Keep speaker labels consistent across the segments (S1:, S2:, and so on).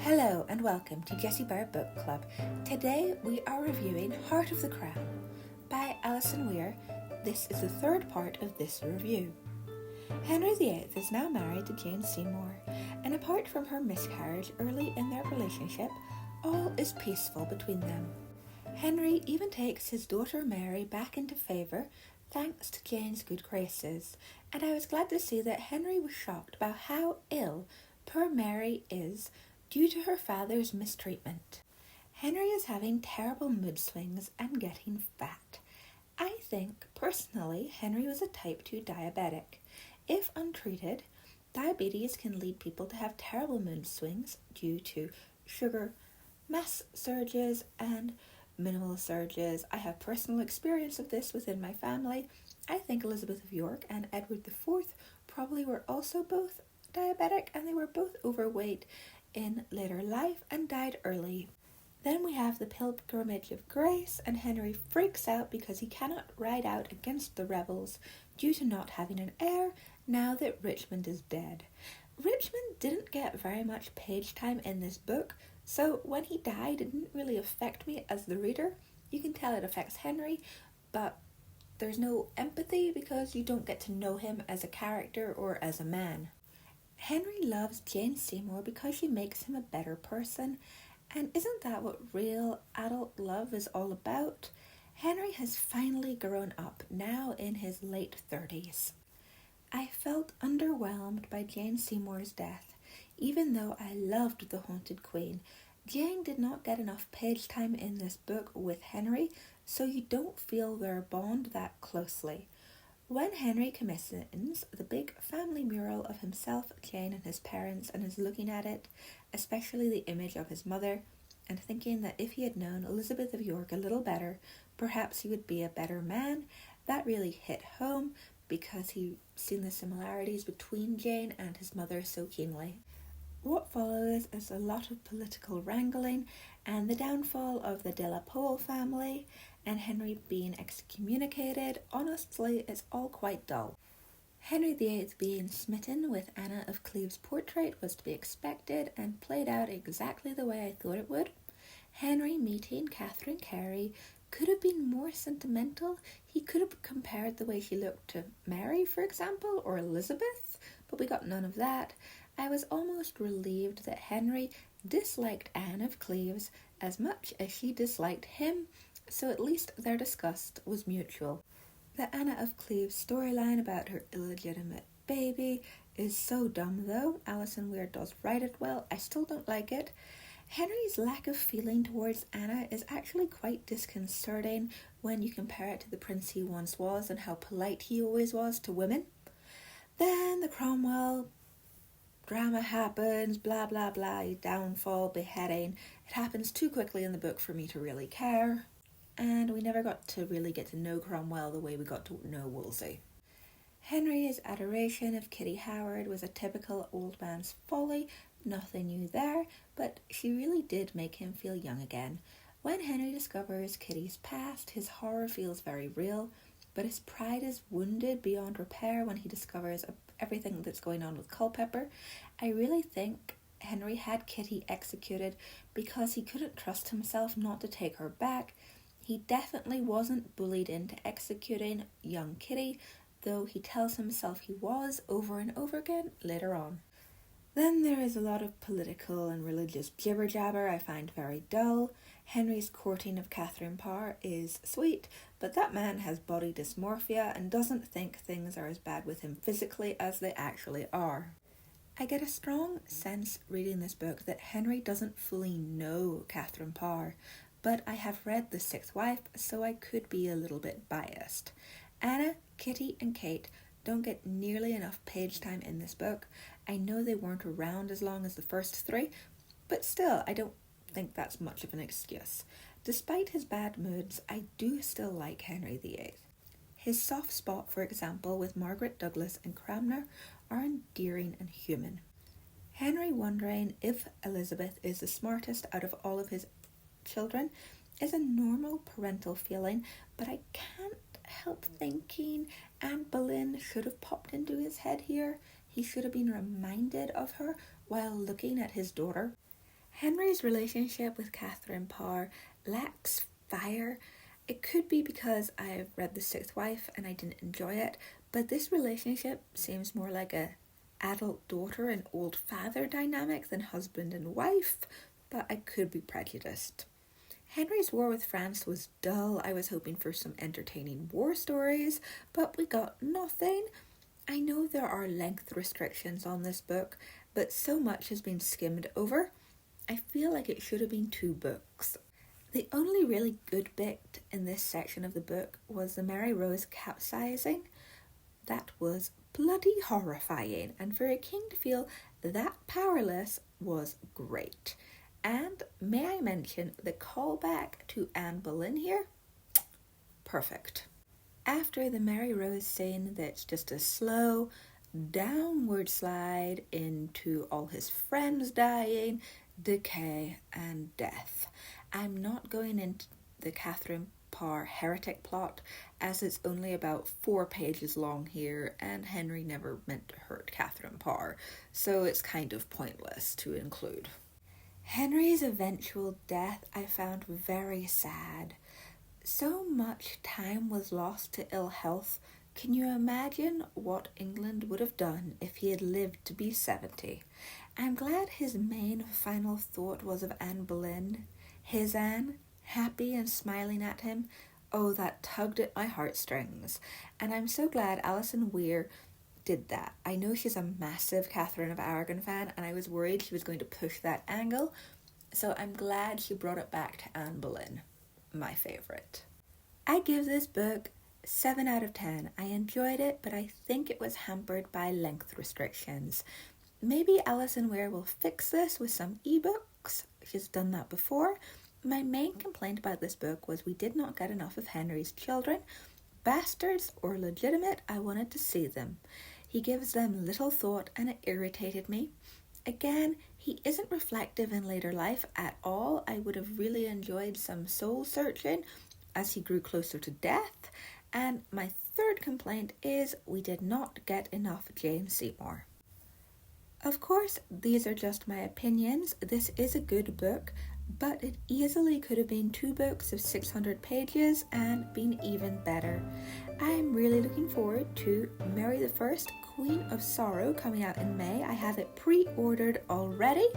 S1: Hello and welcome to Jessie Bear Book Club. Today we are reviewing Heart of the Crown by Alison Weir. This is the third part of this review. Henry VIII is now married to Jane Seymour, and apart from her miscarriage early in their relationship, all is peaceful between them. Henry even takes his daughter Mary back into favour thanks to Jane's good graces, and I was glad to see that Henry was shocked about how ill poor Mary is due to her father's mistreatment. Henry is having terrible mood swings and getting fat. I think, personally, Henry was a type 2 diabetic. If untreated, diabetes can lead people to have terrible mood swings due to sugar mass surges and minimal surges. I have personal experience of this within my family. I think Elizabeth of York and Edward IV probably were also both diabetic, and they were both overweight in later life and died early. Then we have the Pilgrimage of Grace, and Henry freaks out because he cannot ride out against the rebels due to not having an heir now that Richmond is dead. Richmond didn't get very much page time in this book, so when he died it didn't really affect me as the reader. You can tell it affects Henry, but there's no empathy because you don't get to know him as a character or as a man. Henry loves Jane Seymour because she makes him a better person, and isn't that what real adult love is all about? Henry has finally grown up, now in his late 30s. I felt underwhelmed by Jane Seymour's death. Even though I loved The Haunted Queen, Jane did not get enough page time in this book with Henry, so you don't feel their bond that closely. When Henry commissions the big family mural of himself, Jane and his parents, and is looking at it, especially the image of his mother, and thinking that if he had known Elizabeth of York a little better, perhaps he would be a better man, that really hit home because he'd seen the similarities between Jane and his mother so keenly. What follows is a lot of political wrangling and the downfall of the De la Pole family, and Henry being excommunicated. Honestly, it's all quite dull. Henry VIII being smitten with Anne of Cleves' portrait was to be expected and played out exactly the way I thought it would. Henry meeting Catherine Parr could have been more sentimental. He could have compared the way she looked to Mary, for example, or Elizabeth, but we got none of that. I was almost relieved that Henry disliked Anne of Cleves as much as she disliked him, so at least their disgust was mutual. The Anne of Cleves storyline about her illegitimate baby is so dumb though. Alison Weir does write it well. I still don't like it. Henry's lack of feeling towards Anna is actually quite disconcerting when you compare it to the prince he once was and how polite he always was to women. Then the Cromwell drama happens, blah blah blah, downfall, beheading. It happens too quickly in the book for me to really care, and we never got to really get to know Cromwell the way we got to know Wolsey. Henry's adoration of Kitty Howard was a typical old man's folly, nothing new there, but she really did make him feel young again. When Henry discovers Kitty's past, his horror feels very real, but his pride is wounded beyond repair when he discovers everything that's going on with Culpeper. I really think Henry had Kitty executed because he couldn't trust himself not to take her back. He definitely wasn't bullied into executing young Kitty, though he tells himself he was over and over again later on. Then there is a lot of political and religious jibber-jabber I find very dull. Henry's courting of Catherine Parr is sweet, but that man has body dysmorphia and doesn't think things are as bad with him physically as they actually are. I get a strong sense reading this book that Henry doesn't fully know Catherine Parr, but I have read The Sixth Wife, so I could be a little bit biased. Anna, Kitty, and Kate don't get nearly enough page time in this book. I know they weren't around as long as the first three, but still, I don't think that's much of an excuse. Despite his bad moods, I do still like Henry VIII. His soft spot, for example, with Margaret Douglas and Cranmer are endearing and human. Henry wondering if Elizabeth is the smartest out of all of his children is a normal parental feeling, but I can't help thinking Anne Boleyn should have popped into his head here. He should have been reminded of her while looking at his daughter. Henry's relationship with Catherine Parr lacks fire. It could be because I've read The Sixth Wife and I didn't enjoy it, but this relationship seems more like a adult daughter and old father dynamic than husband and wife, but I could be prejudiced. Henry's war with France was dull. I was hoping for some entertaining war stories, but we got nothing. I know there are length restrictions on this book, but so much has been skimmed over. I feel like it should have been 2 books. The only really good bit in this section of the book was the Mary Rose capsizing. That was bloody horrifying, and for a king to feel that powerless was great. And may I mention the callback to Anne Boleyn here? Perfect. After the Mary Rose scene that's just a slow downward slide into all his friends dying, decay and death. I'm not going into the Catherine Parr heretic plot, as it's only about 4 pages long here, and Henry never meant to hurt Catherine Parr, so it's kind of pointless to include. Henry's eventual death I found very sad. So much time was lost to ill health. Can you imagine what England would have done if he had lived to be 70? I'm glad his main final thought was of Anne Boleyn. His Anne, happy and smiling at him. Oh, that tugged at my heartstrings. And I'm so glad Alison Weir did that. I know she's a massive Catherine of Aragon fan, and I was worried she was going to push that angle, so I'm glad she brought it back to Anne Boleyn, my favourite. I give this book 7 out of 10. I enjoyed it, but I think it was hampered by length restrictions. Maybe Alison Weir will fix this with some ebooks. She's done that before. My main complaint about this book was we did not get enough of Henry's children. Bastards or legitimate, I wanted to see them. He gives them little thought and it irritated me. Again, he isn't reflective in later life at all. I would have really enjoyed some soul searching as he grew closer to death. And my third complaint is we did not get enough Jane Seymour. Of course, these are just my opinions. This is a good book, but it easily could have been 2 books of 600 pages and been even better. I'm really looking forward to Mary I, Queen of Sorrow, coming out in May. I have it pre-ordered already.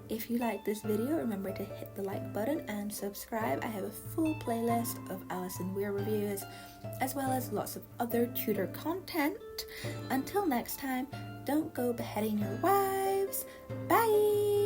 S1: If you like this video, remember to hit the like button and subscribe. I have a full playlist of Alison Weir reviews, as well as lots of other Tudor content. Until next time, don't go beheading your wives. Bye!